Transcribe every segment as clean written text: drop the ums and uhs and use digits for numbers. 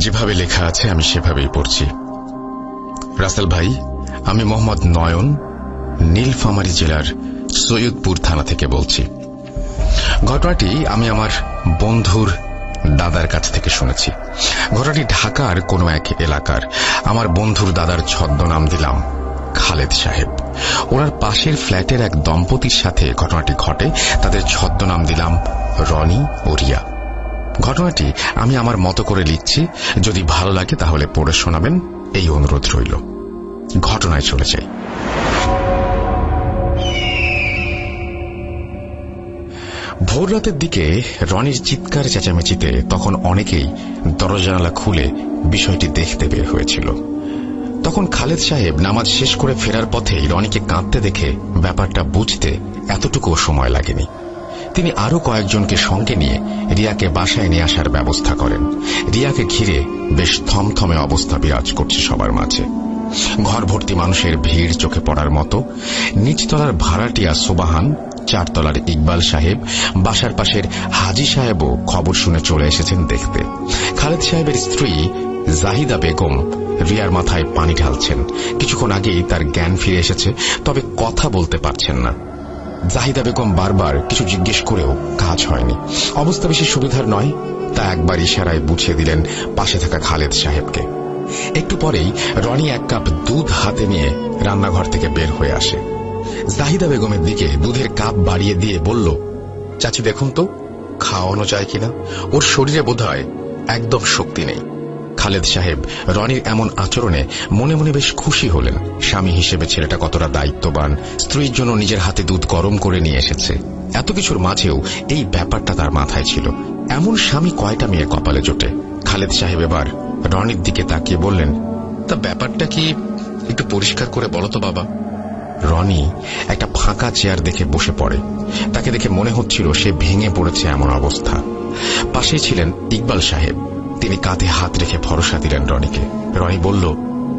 যেভাবে লেখা আছে আমি সেভাবেই পড়ছি। রাসেল ভাই, আমি মোহাম্মদ নয়ন, নীলফামারী জেলার সৈয়দপুর থানা থেকে বলছি। ঘটনাটি আমি আমার বন্ধুর দাদার কাছ থেকে শুনেছি। ঘটনাটি ঢাকার কোনো এক এলাকার। আমার বন্ধুর দাদার ছদ্মনাম দিলাম খালেদ সাহেব। ওনার পাশের ফ্ল্যাটের এক দম্পতির সাথে ঘটনাটি ঘটে। তাদের ছদ্মনাম দিলাম রনি ও রিয়া। ঘটনাটি আমি আমার মতো করে লিখছি, যদি ভালো লাগে তাহলে পড়ে শোনাবেন, এই অনুরোধ রইল। ঘটনায় চলে যাই। ভোর রাতের দিকে রনির চিৎকার চেঁচামেচিতে তখন অনেকেই দরজা জানালা খুলে বিষয়টি দেখতে বের হয়েছিল। তখন খালেদ সাহেব নামাজ শেষ করে ফেরার পথেই রনিকে কাঁদতে দেখে ব্যাপারটা বুঝতে এতটুকুও সময় লাগেনি। তিনি আরো কয়েকজনকে সঙ্গে নিয়ে রিয়াকে বাসায় নিয়ে আসার ব্যবস্থা করেন। রিয়াকে ঘিরে বেশ থমথমে অবস্থা বিরাজ করছে সবার মাঝে। ঘর ভর্তি মানুষের ভিড় চোখে পড়ার মতো। নিচতলার ভাড়াটিয়া সোবাহান, চারতলার ইকবাল সাহেব, বাসার পাশের হাজি সাহেবও খবর শুনে চলে এসেছেন দেখতে। খালেদ সাহেবের স্ত্রী জাহিদা বেগম রিয়ার মাথায় পানি ঢালছেন। কিছুক্ষণ আগেই তার জ্ঞান ফিরে এসেছে, তবে কথা বলতে পারছেন না। জাহিদা বেগম বারবার কিছু জিজ্ঞেস করেও কাজ হয়নি। অবস্থা বেশি সুবিধার নয়, তা একবার ইশারায় বুঝিয়ে দিলেন পাশে থাকা খালেদ সাহেবকে। একটু পরেই রনি এক কাপ দুধ হাতে নিয়ে রান্নাঘর থেকে বের হয়ে আসে। জাহিদা বেগমের দিকে দুধের কাপ বাড়িয়ে দিয়ে বলল, চাচি দেখুন তো খাওয়ানো যায় কিনা, ওর শরীরে বোধহয় একদম শক্তি নেই। খালেদ সাহেব রনির এমন আচরণে মনে মনে বেশ খুশি হলেন। স্বামী হিসেবে ছেলেটা কতটা দায়িত্ববান, স্ত্রীর জন্য নিজের হাতে দুধ গরম করে নিয়ে এসেছে। এত কিছুর মাঝেও এই ব্যাপারটা তার মাথায় ছিল। এমন স্বামী কয়টা মেয়ে কপালে জোটে। খালেদ সাহেব এবার রনির দিকে তাকিয়ে বললেন, তা ব্যাপারটা কি একটু পরিষ্কার করে বলো তো বাবা। রনি একটা ফাঁকা চেয়ার দেখে বসে পড়ে। তাকে দেখে মনে হচ্ছিল সে ভেঙে পড়েছে এমন অবস্থা। পাশেই ছিলেন ইকবাল সাহেব। তিনি কাঁধে হাত রেখে ভরসা দিলেন রনিকে। রনি বলল,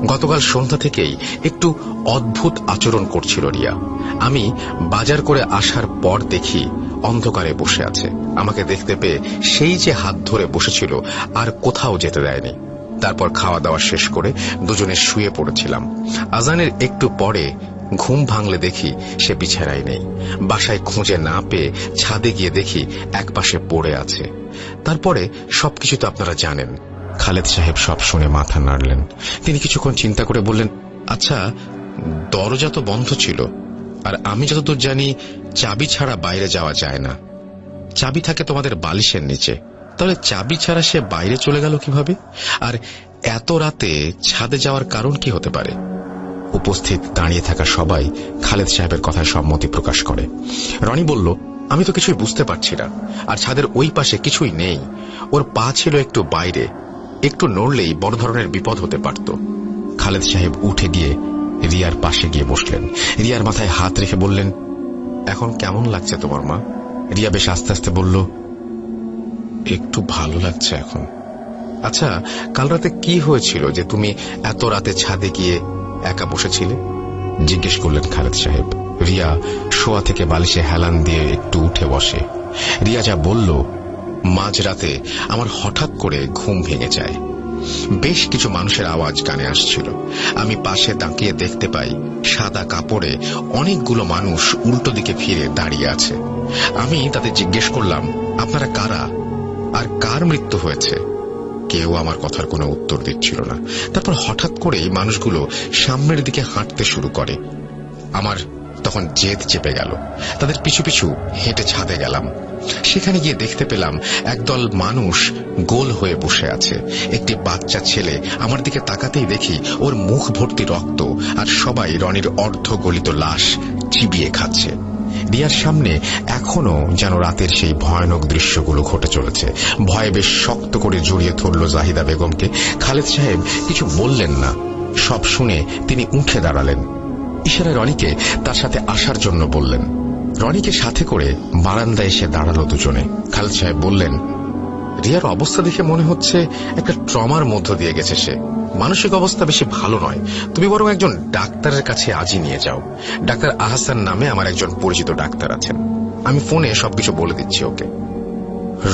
গতকাল সন্ধ্যা থেকেই একটু অদ্ভুত আচরণ করছিল রিয়া। আমি বাজার করে আসার পর দেখি অন্ধকারে বসে আছে। আমাকে দেখতে পেয়ে সেই যে হাত ধরে বসেছিল আর কোথাও যেতে দেয়নি। তারপর খাওয়া দাওয়া শেষ করে দুজনে শুয়ে পড়েছিলাম। আজানের একটু পরে ঘুম ভাঙলে দেখি সে বিছানায় নেই। বাসায় খুঁজে না পেয়ে ছাদে গিয়ে দেখি একপাশে পড়ে আছে। তারপরে সবকিছু তো আপনারা জানেন। খালেদ সাহেব সব শুনে মাথা নাড়লেন। তিনি কিছুক্ষণ চিন্তা করে বললেন, আচ্ছা, দরজা তো বন্ধ ছিল, আর আমি যতদূর জানি চাবি ছাড়া বাইরে যাওয়া যায় না। চাবি থাকে তোমাদের বালিশের নিচে, তাহলে চাবি ছাড়া সে বাইরে চলে গেল কিভাবে? আর এত রাতে ছাদে যাওয়ার কারণ কি হতে পারে? উপস্থিত দাঁড়িয়ে থাকা সবাই খালেদ সাহেবের কথায় সম্মতি প্রকাশ করে। রনি বলল, আমি তো কিছুই বুঝতে পারছি না, আর ছাদের ওই পাশে কিছুই নেই। ওর পা ছিল একটু বাইরে, একটু নড়লেই বড় ধরনের বিপদ হতে পারত। খালেদ সাহেব উঠে গিয়ে রিয়ার পাশে গিয়ে বসলেন। রিয়ার মাথায় হাত রেখে বললেন, এখন কেমন লাগছে তোমার মা? রিয়া বেশ আস্তে আস্তে বলল, একটু ভালো লাগছে এখন। আচ্ছা, কাল রাতে কি হয়েছিল যে তুমি এত রাতে ছাদে গিয়ে একা বসেছিলে? জিজ্ঞেস করলেন খালেদ সাহেব। রিয়া শোয়া থেকে বালিশে হেলান দিয়ে একটু উঠে বসে। রিয়া যা বলল, মাঝরাতে আমার হঠাৎ করে ঘুম ভেঙে যায়। বেশ কিছু মানুষের আওয়াজ কানে আসছিল। আমি পাশে তাকিয়ে দেখতে পাই সাদা কাপড়ে অনেকগুলো মানুষ উল্টো দিকে ফিরে দাঁড়িয়ে আছে। আমি তাদের জিজ্ঞেস করলাম, আপনারা কারা আর কার মৃত্যু হয়েছে? কেউ আমার কথার কোনো উত্তর দিচ্ছিল না। তারপর হঠাৎ করেই মানুষগুলো সামনের দিকে হাঁটতে শুরু করে। আমার তখন জেদ চেপে গেল। তাদের পিছু পিছু হেঁটে ছাদে গেলাম। সেখানে গিয়ে দেখতে পেলাম একদল মানুষ গোল হয়ে বসে আছে। একটি বাচ্চা ছেলে আমার দিকে তাকাতেই দেখি ওর মুখ ভর্তি রক্ত, আর সবাই রনির অর্ধ গলিত লাশ চিবিয়ে খাচ্ছে। রিয়ার সামনে এখনো যেন রাতের সেই ভয়ানক দৃশ্যগুলো ঘটে চলেছে। ভয়ে বেশ শক্ত করে জড়িয়ে ধরল জাহিদা বেগমকে। খালেদ সাহেব কিছু বললেন না। সব শুনে তিনি উঠে দাঁড়ালেন। ইশারায় রনিকে তার সাথে আসার জন্য বললেন। রনিকে সাথে করে বারান্দায় এসে দাঁড়ালো দুজনে। খালেদ সাহেব বললেন, রিয়ার অবস্থা দেখে মনে হচ্ছে একটা ট্রমার মধ্য দিয়ে গেছে সে। মানসিক অবস্থা বেশি ভালো নয়। তুমি বরং একজন ডাক্তারের কাছে আজই নিয়ে যাও। ডাক্তার আহসান নামে আমার একজন পরিচিত ডাক্তার আছেন। আমি ফোনে সবকিছু বলে দিচ্ছি ওকে।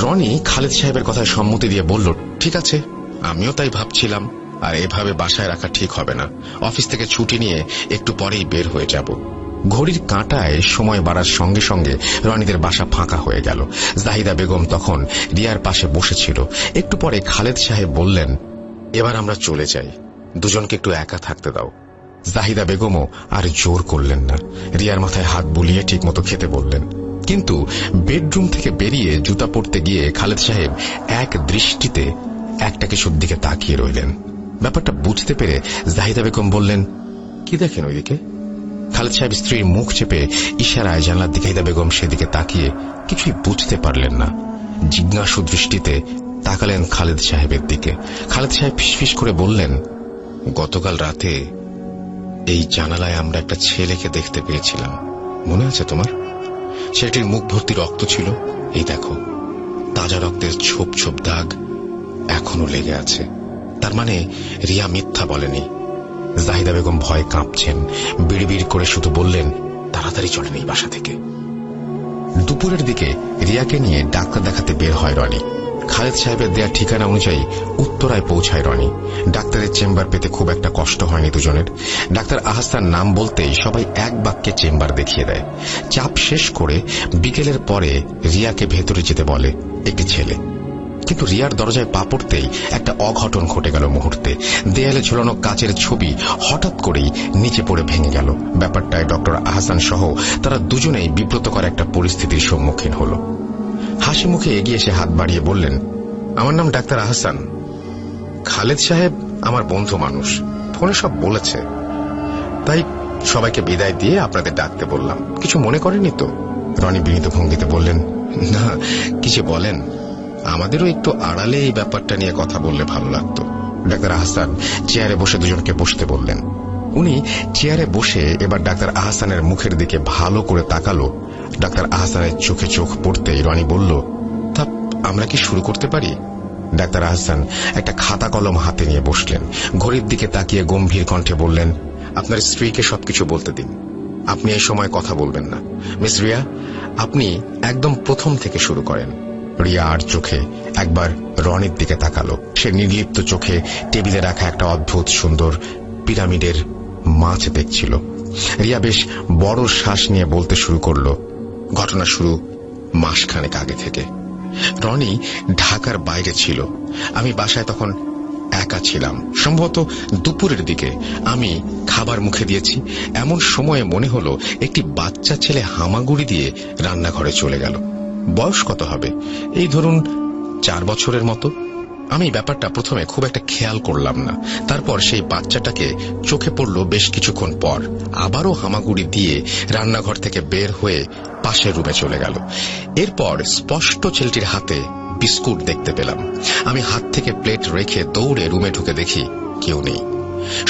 রনি খালেদ সাহেবের কথায় সম্মতি দিয়ে বলল, ঠিক আছে, আমিও তাই ভাবছিলাম, আর এভাবে বাসায় রাখা ঠিক হবে না। অফিস থেকে ছুটি নিয়ে একটু পরেই বের হয়ে যাব। ঘড়ির কাঁটায় সময় বাড়ার সঙ্গে সঙ্গে রনিদের বাসা ফাঁকা হয়ে গেল। জাহিদা বেগম তখন রিয়ার পাশে বসেছিল। একটু পরে খালেদ সাহেব বললেন, এবার আমরা চলে যাই, দুজনকে একটু একা থাকতে দাও। জাহিদা বেগমও আর জোর করলেন না, রিয়ার মাথায় হাত বুলিয়ে ঠিক মতো খেতে বললেন। কিন্তু বেডরুম থেকে বেরিয়ে জুতা পরতে গিয়ে খালেদ সাহেব এক দৃষ্টিতে একটা কিছুর দিকে তাকিয়ে রইলেন। ব্যাপারটা বুঝতে পেরে জাহিদা বেগম বললেন, কি দেখেন ওইদিকে? খালেদ সাহেব স্ত্রীর মুখ চেপে ইশারায় জানলার দিকে। জাহিদা বেগম সেদিকে তাকিয়ে কিছুই বুঝতে পারলেন না। জিজ্ঞাসু দৃষ্টিতে তাকালেন খালেদ সাহেবের দিকে। খালেদ সাহেব ফিসফিস করে বললেন, গতকাল রাতে এই জানালায় আমরা একটা ছেলেকে দেখতে পেয়েছিলাম, মনে আছে তোমার? ছেলেটির মুখ ভর্তি রক্ত ছিল, এই দেখো তাজা রক্তের ছোপ ছোপ দাগ এখনো লেগে আছে। তার মানে রিয়া মিথ্যা বলেনি। জাহিদা বেগম ভয়ে কাঁপছেন, বিড়বিড় করে শুধু বললেন, তাড়াতাড়ি চলেন এই বাসা থেকে। দুপুরের দিকে রিয়াকে নিয়ে ডাক্তার দেখাতে বের হয় রনি। খালেদ সাহেবের দেয়া ঠিকানা অনুযায়ী উত্তরায় পৌঁছায় রনি। ডাক্তারের চেম্বার পেতে খুব একটা কষ্ট হয়নি দুজনের। ডাক্তার আহসান নাম বলতেই সবাই এক বাক্যে চেম্বার দেখিয়ে দেয়। চাপ শেষ করে বিকেলের পরে রিয়াকে ভেতরে যেতে বলে একটি ছেলে। কিন্তু রিয়ার দরজায় পা পড়তেই একটা অঘটন ঘটে গেল মুহূর্তে। দেয়ালে ঝুলানো কাচের ছবি হঠাৎ করেই নিচে পড়ে ভেঙে গেল। ব্যাপারটায় ডক্টর আহসান সহ তারা দুজনেই বিব্রতকর একটা পরিস্থিতির সম্মুখীন হল। হাসি মুখে এগিয়ে এসে হাত বাড়িয়ে বললেন, আমার নাম ডাক্তার আহসান। খালেদ সাহেব আমার বন্ধু মানুষ, ফোনে সব বলেছে, তাই সবাইকে বিদায় দিয়ে আপনাদের ডাকতে বললাম। কিছু মনে করেনি তো? রনি বিনীত ভঙ্গিতে বললেন, না কিছু বলেন, আমাদেরও একটু আড়ালে এই ব্যাপারটা নিয়ে কথা বললে ভালো লাগতো। ডাক্তার আহসান চেয়ারে বসে দুজনকে বসতে বললেন। উনি চেয়ারে বসে এবার ডাক্তার আহসানের মুখের দিকে ভালো করে তাকালো। ডাক্তার আহসানের চোখে চোখ পড়তেই রনি বলল, তা আমরা কি শুরু করতে পারি? ডাক্তার আহসান একটা খাতা কলম হাতে নিয়ে বসলেন। ঘড়ির দিকে তাকিয়ে গম্ভীর কণ্ঠে বললেন, আপনার স্ত্রীকে সবকিছু বলতে দিন, আপনি এই সময় কথা বলবেন না। মিস রিয়া, আপনি একদম প্রথম থেকে শুরু করেন। রিয়া আর চোখে একবার রনির দিকে তাকালো। সে নির্লিপ্ত চোখে টেবিলে রাখা একটা অদ্ভুত সুন্দর পিরামিডের মাছ দেখছিল। রিয়া বেশ বড় শ্বাস নিয়ে বলতে শুরু করলো, ঘটনা শুরু মাসখানেক আগে থেকে। রনি ঢাকার বাইরে ছিল, আমি বাসায় তখন একা ছিলাম। সম্ভবত দুপুরের দিকে আমি খাবার মুখে দিয়েছি, এমন সময়ে মনে হলো একটি বাচ্চা ছেলে হামাগুড়ি দিয়ে রান্নাঘরে চলে গেল। বয়স কত হবে? এই ধরুন 4 বছরের মতো। আমি ব্যাপারটা প্রথমে খুব একটা খেয়াল করলাম না। তারপর সেই বাচ্চাটাকে চোখে পড়ল বেশ কিছুক্ষণ পর। আবারও হামাগুড়ি দিয়ে রান্নাঘর থেকে বের হয়ে পাশের রুমে চলে গেল। এরপর স্পষ্ট ছেলেটির হাতে বিস্কুট দেখতে পেলাম। আমি হাত থেকে প্লেট রেখে দৌড়ে রুমে ঢুকে দেখি কেউ নেই।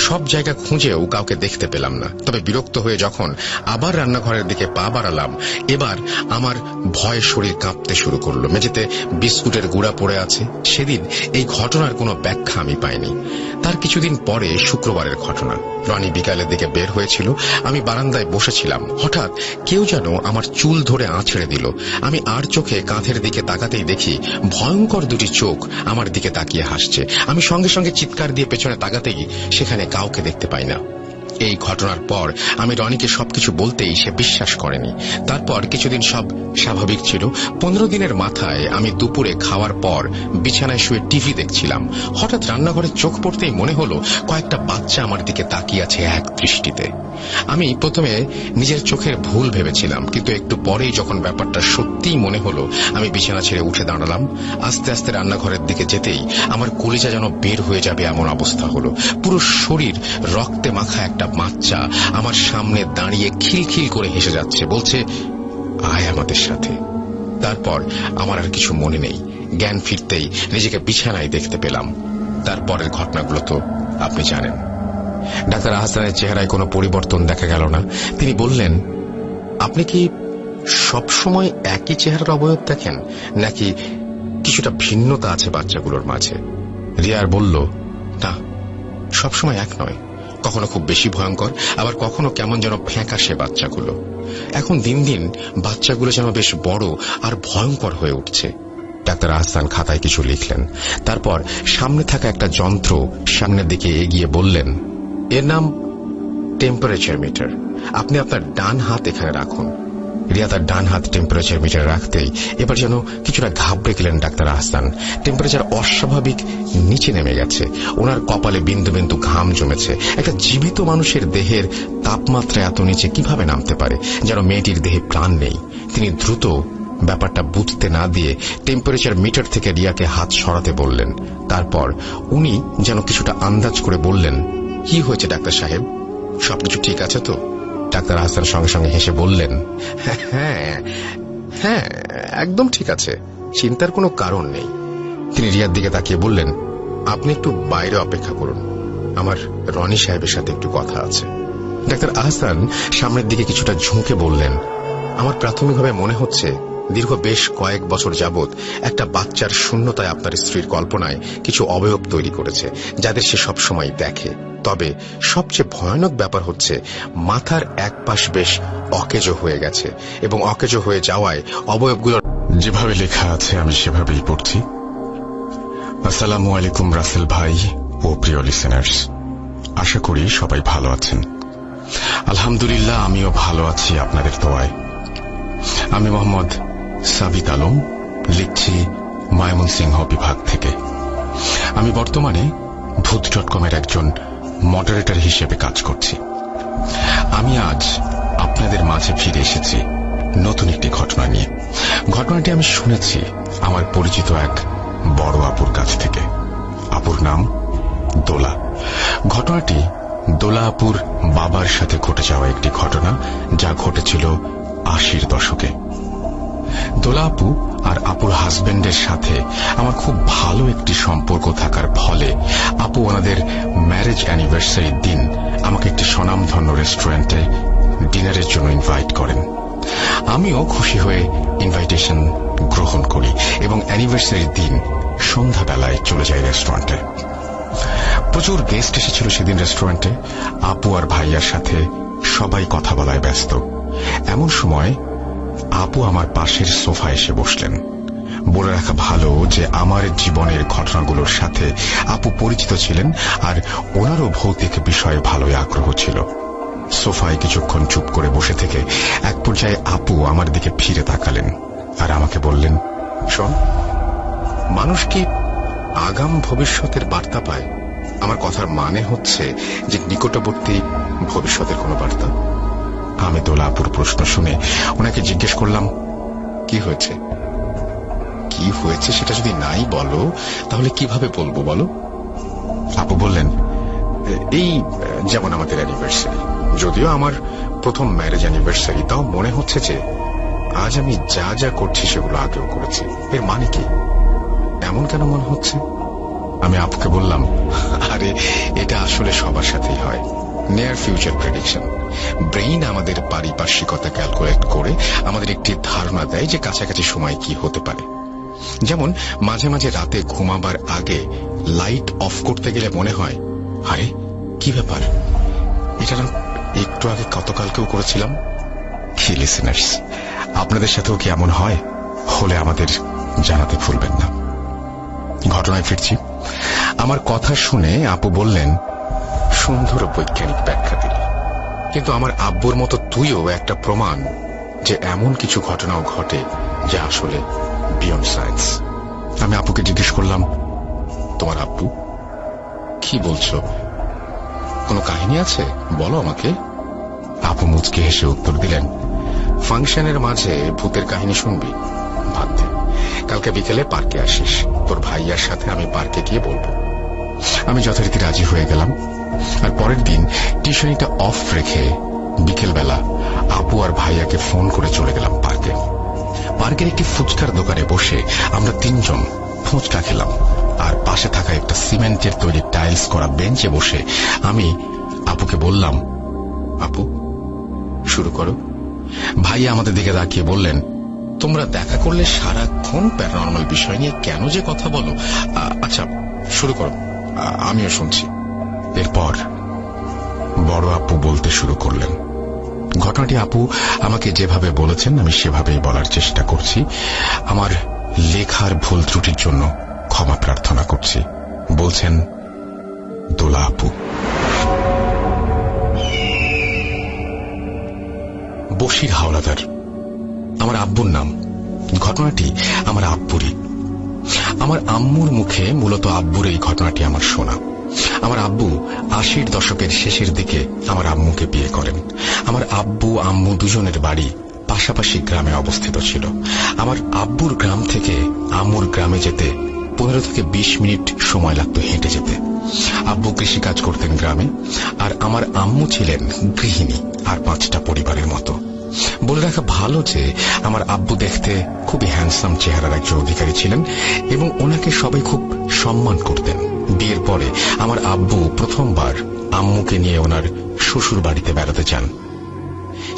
সব জায়গা খুঁজেও কাউকে দেখতে পেলাম না। তবে বিরক্ত হয়ে যখন আবার রান্নাঘরের দিকে পা বাড়ালাম, এবার আমার ভয়ে শরীর কাঁপতে শুরু করলো। মেঝেতে বিস্কুটের গুঁড়া পড়ে আছে। সেদিন এই ঘটনার কোনো ব্যাখ্যা আমি পাইনি। তার কিছুদিন পরে শুক্রবারের ঘটনা। রনি বিকালের দিকে বের হয়েছিল, আমি বারান্দায় বসেছিলাম। হঠাৎ কেউ যেন আমার চুল ধরে আঁচড়ে দিল। আমি আর চোখে কাঁধের দিকে তাকাতেই দেখি ভয়ঙ্কর দুটি চোখ আমার দিকে তাকিয়ে হাসছে। আমি সঙ্গে সঙ্গে চিৎকার দিয়ে পেছনে তাকাতেই সেখানে কাউকে দেখতে পাই না। এই ঘটনার পর আমি রনিকে সবকিছু বলতেই সে বিশ্বাস করেনি। তারপর কিছুদিন সব স্বাভাবিক ছিল। 15 দিনের মাথায় আমি দুপুরে খাওয়ার পর বিছানায় শুয়ে টিভি দেখছিলাম। হঠাৎ রান্নাঘরে চোখ পড়তেই মনে হলো কয়েকটা বাচ্চা আমার দিকে তাকিয়ে আছে এক দৃষ্টিতে। আমি প্রথমে নিজের চোখের ভুল ভেবেছিলাম, কিন্তু একটু পরেই যখন ব্যাপারটা সত্যিই মনে হলো, আমি বিছানা ছেড়ে উঠে দাঁড়ালাম। আস্তে আস্তে রান্নাঘরের দিকে যেতেই আমার কলিজা যেন বের হয়ে যাবে এমন অবস্থা হলো। পুরো শরীর রক্তে মাখা একটা বাচ্চা আমার সামনে দাঁড়িয়ে খিলখিল করে হেসে যাচ্ছে, বলছে, আয় আমাদের সাথে। তারপর আমার আর কিছু মনে নেই। জ্ঞান ফিরতেই নিজেকে বিছানায় দেখতে পেলাম। তারপরের ঘটনাগুলো তো আপনি জানেন। ডাক্তার আহসানের চেহারায় কোনো পরিবর্তন দেখা গেল না। তিনি বললেন, আপনি কি সবসময় একই চেহারার অবয়ব দেখেন, নাকি কিছুটা ভিন্নতা আছে বাচ্চাগুলোর মাঝে? রিয়ার বলল, না, সবসময় এক নয়। কখনো খুব বেশি ভয়ঙ্কর, আবার কখনো কেমন যেন ফ্যাকাশে বাচ্চাগুলো। এখন দিন দিন বাচ্চাগুলো যেন বেশ বড় আর ভয়ঙ্কর হয়ে উঠছে। ডাক্তার আহসান খাতায় কিছু লিখলেন। তারপর সামনে থাকা একটা যন্ত্র সামনের দিকে এগিয়ে বললেন, এর নাম টেম্পারেচার মিটার। আপনি আপনার ডান হাত এখানে রাখুন। রিয়া তার ডান হাত টেম্পারেচার মিটার রাখতেই এবার যেন কিছুটা ঘাবড়ে গেলেন ডাক্তার আহসান। টেম্পারেচার অস্বাভাবিক নিচে নেমে গেছে। ওনার কপালে বিন্দু বিন্দু ঘাম জমেছে। একটা জীবিত মানুষের দেহের তাপমাত্রা এত নিচে কিভাবে নামতে পারে? যেন মেয়েটির দেহে প্রাণ নেই। তিনি দ্রুত ব্যাপারটা বুঝতে না দিয়ে টেম্পারেচার মিটার থেকে রিয়াকে হাত সরাতে বললেন। তারপর উনি যেন কিছুটা আন্দাজ করে বললেন, কি হয়েছে ডাক্তার সাহেব, সবকিছু ঠিক আছে তো? ডাক্তার আহসান সঙ্গে সঙ্গে হেসে বললেন, হ্যাঁ হ্যাঁ, একদম ঠিক আছে, চিন্তার কোনো কারণ নেই। তিনি রিয়ার দিকে তাকিয়ে বললেন, আপনি একটু বাইরে অপেক্ষা করুন, আমার রনি সাহেবের সাথে একটু কথা আছে। ডাক্তার আহসান সামনের দিকে কিছুটা ঝুঁকে বললেন, আমার প্রাথমিকভাবে মনে হচ্ছে দীর্ঘ বেশ কয়েক বছর যাবৎ একটা বাচ্চার শূন্যতায় আপনার স্ত্রীর কল্পনায় কিছু অবয়ব তৈরি করেছে, যাদের সে সবসময় দেখে। তবে সবচেয়ে ভয়ানক ব্যাপার হচ্ছে মাথার এক পাশ বেশ অকেজো হয়ে গেছে, এবং অকেজো হয়ে যাওয়ায় অবয়বগুলোর যেভাবে লেখা আছে আমি সেভাবেই পড়ছি। আসসালামু আলাইকুম রাসেল ভাই ও প্রিয় লিসেনার্স, আশা করি সবাই ভালো আছেন। আলহামদুলিল্লাহ, আমিও ভালো আছি আপনাদের দোয়ায়। আমি মোহাম্মদ সাবিত আলম, লিখছি ময়মনসিংহ বিভাগ থেকে। আমি বর্তমানে ভূত.কমের একজন মডারেটর হিসেবে কাজ করছি। আমি আজ আপনাদের মাঝে ফিরে এসেছি নতুন একটি ঘটনা নিয়ে। ঘটনাটি আমি শুনেছি আমার পরিচিত এক বড় আপুর কাছ থেকে। আপুর নাম দোলা। ঘটনাটি দোলা আপুর বাবার সাথে ঘটে যাওয়া একটি ঘটনা, যা ঘটেছিল 80-র দশকে। দোলা আপু আর আপুর হাজবেন্ডের সাথে আমার খুব ভালো একটি সম্পর্ক থাকার ফলে আপু ওনাদের ম্যারেজ অ্যানিভার্সারির দিন আমাকে একটি স্বনামধন্য রেস্টুরেন্টে ডিনারের জন্য ইনভাইট করেন। আমিও খুশি হয়ে ইনভাইটেশন গ্রহণ করি এবং অ্যানিভার্সারির দিন সন্ধ্যাবেলায় চলে যাই রেস্টুরেন্টে। প্রচুর গেস্ট এসেছিল সেদিন রেস্টুরেন্টে। আপু আর ভাইয়ার সাথে সবাই কথা বলায় ব্যস্ত। এমন সময় আপু আমার পাশের সোফায় এসে বসলেন। বলে রাখা ভালো যে আমার জীবনের ঘটনাগুলোর সাথে আপু পরিচিত ছিলেন, আর ওনারও ভৌতিক বিষয়ে ভালোই আগ্রহ ছিল। সোফায় কিছুক্ষণ চুপ করে বসে থেকে এক পর্যায়ে আপু আমার দিকে ফিরে তাকালেন আর আমাকে বললেন, শোন, মানুষ কি আগাম ভবিষ্যতের বার্তা পায়? আমার কথার মানে হচ্ছে যে নিকটবর্তী ভবিষ্যতের কোনো বার্তা। আমি দোলাপুর প্রশ্ন শুনে ওনাকে জিজ্ঞেস করলাম, কি হয়েছে? কি হয়েছে সেটা যদি নাই বলো তাহলে কিভাবে বলবো বলো? আপু বললেন, এই যেমন আমাদের অ্যানিভার্সারি, যদিও আমার প্রথম ম্যারেজ অ্যানিভার্সারি, তাও মনে হচ্ছে যে আজ আমি যা যা করছি সেগুলো আগেও করেছি। এর মানে কি? এমন কেন মনে হচ্ছে? আমি আপুকে বললাম, আরে এটা আসলে সবার সাথেই হয়। Near future prediction. ব্রেইন আমাদের পারিপার্শ্বিকতা ক্যালকুলেট করে আমাদের একটি ধারণা দেয় যে কাছাকাছি সময় কি হতে পারে। যেমন মাঝে মাঝে রাতে ঘুমাবার আগে লাইট অফ করতে গেলে মনে হয়, আরে কি ব্যাপার, এটা না একটু আগে গতকালকেও করেছিলাম। কি লিসেনার্স, আপনাদের সাথেও কি এমন হয়? হলে আমাদের জানাতে ভুলবেন না। ঘটনায় ফিরছি। আমার কথা শুনে আপু বললেন, সুন্দর বৈজ্ঞানিক ব্যাখ্যা দিলি, কিন্তু আমার আব্বুর মতো তুইও একটা প্রমাণ যে এমন কিছু ঘটনাও ঘটে যা আসলে বিয়ন্ড সায়েন্স। আমি আপুকে জিজ্ঞেস করলাম, তোমার আব্বু? কি বলছো? কোনো কাহিনী আছে? বলো আমাকে। আপু মুচকে হেসে উত্তর দিলেন, ফাংশনের মাঝে ভূতের কাহিনী শুনবি? বাদ দে, কালকে বিকেলে পার্কে আসিস, তোর ভাইয়ার সাথে আমি পার্কে গিয়ে বলবো। আমি যথারীতি রাজি হয়ে গেলাম, আর পরের দিন টিউশনিটা অফ রেখে বিকেলবেলা আপু আর ভাইয়াকে ফোন করে চলে গেলাম পার্কে। পার্কের একটি ফুচকার দোকানে বসে আমরা তিনজন ফুচকা খেলাম, আর পাশে থাকা একটা সিমেন্টের তৈরি টাইলস করা বেঞ্চে বসে আমি আপুকে বললাম, আপু শুরু করো। ভাইয়া আমাদের দিকে তাকিয়ে বললেন, তোমরা দেখা করলে সারাক্ষণ প্যারানর্মাল বিষয় নিয়ে কেন যে কথা বলো? আচ্ছা শুরু করো, আমিও শুনছি। এরপর বড় আপু বলতে শুরু করলেন। ঘটনাটি আপু আমাকে যেভাবে বলেছেন আমি সেভাবেই বলার চেষ্টা করছি। আমার লেখার ভুল ত্রুটির জন্য ক্ষমা প্রার্থনা করছি। বলছেন দোলা আপু। বশির হাওলাদার আমার আব্বুর নাম। ঘটনাটি আমার আব্বুরই। আমার আম্মুর মুখে মূলত আব্বুর এই ঘটনাটি আমার শোনা। আমার আব্বু 80-র দশকের শেষের দিকে আমার আম্মুকে বিয়ে করেন। আমার আব্বু আম্মু দুজনের বাড়ি পাশাপাশি গ্রামে অবস্থিত ছিল। আমার আব্বুর গ্রাম থেকে আম্মুর গ্রামে যেতে 15 থেকে 20 মিনিট সময় লাগত হেঁটে যেতে। আব্বু কৃষিকাজ করতেন গ্রামে, আর আমার আম্মু ছিলেন গৃহিণী আর 5টা পরিবারের মতো। বলে রাখা ভালো যে আমার আব্বু দেখতে খুবই হ্যান্ডসাম চেহারার একজন অধিকারী ছিলেন এবং ওনাকে সবাই খুব সম্মান করতেন। বিয়ের পরে আমার আব্বু প্রথমবার আম্মুকে নিয়ে ওনার শ্বশুর বাড়িতে বেড়াতে যান।